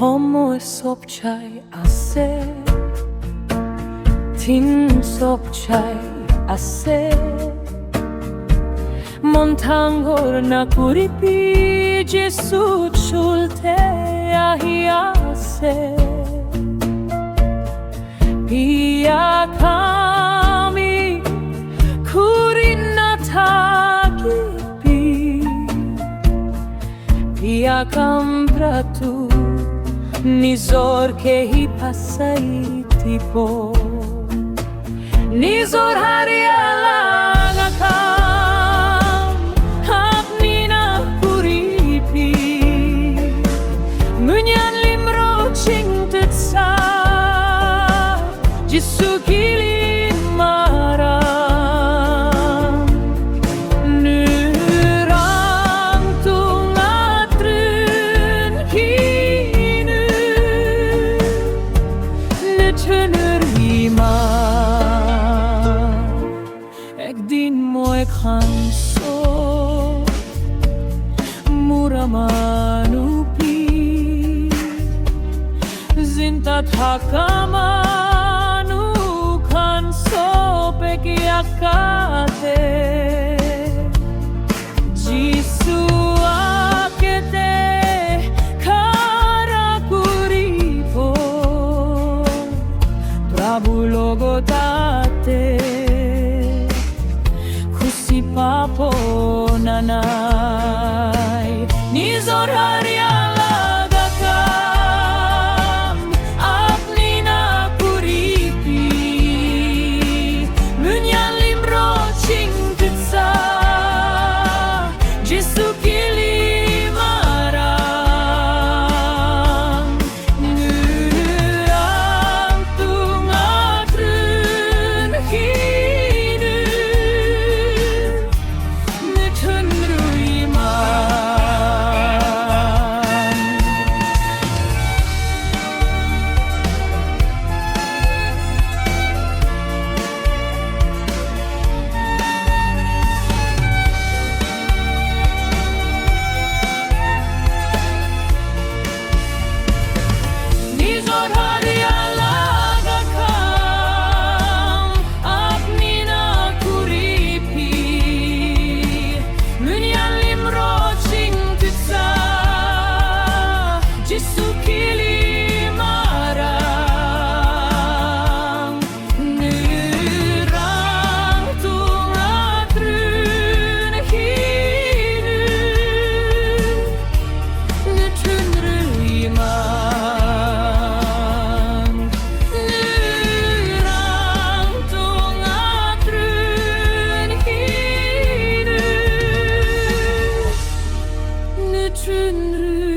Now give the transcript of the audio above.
Homo sopchai ase Tin sopchai ase Montangor na kuripi Jesu chulte ahi ase Pia kami kurina takipi Pia kambratu Nizor ke hi pasai tipo Nizor hari alaga kam Hapni na kuripi Munyan limro chingtet sa Jisu kili maram Nurang tungatrun hinu Netunur iman Ekdin mo ekhanso Muramanupi Zintat hakamanu Kanso pekiakate Jisu akete karakuripo Prabhu logotate Kusipapo nanay Nizor hari alaga kam Apni na kuripi Munyan limro chingtet sa Jisu kili marang Nurang tungatrun hinu Netunru iman Nizor hari alaga kam Apni na kuripi Munyan limro chingtet sa Jisu kili marang Nurang tungatrun hinu Netunru iman Nurang tungatrun hinu Netunru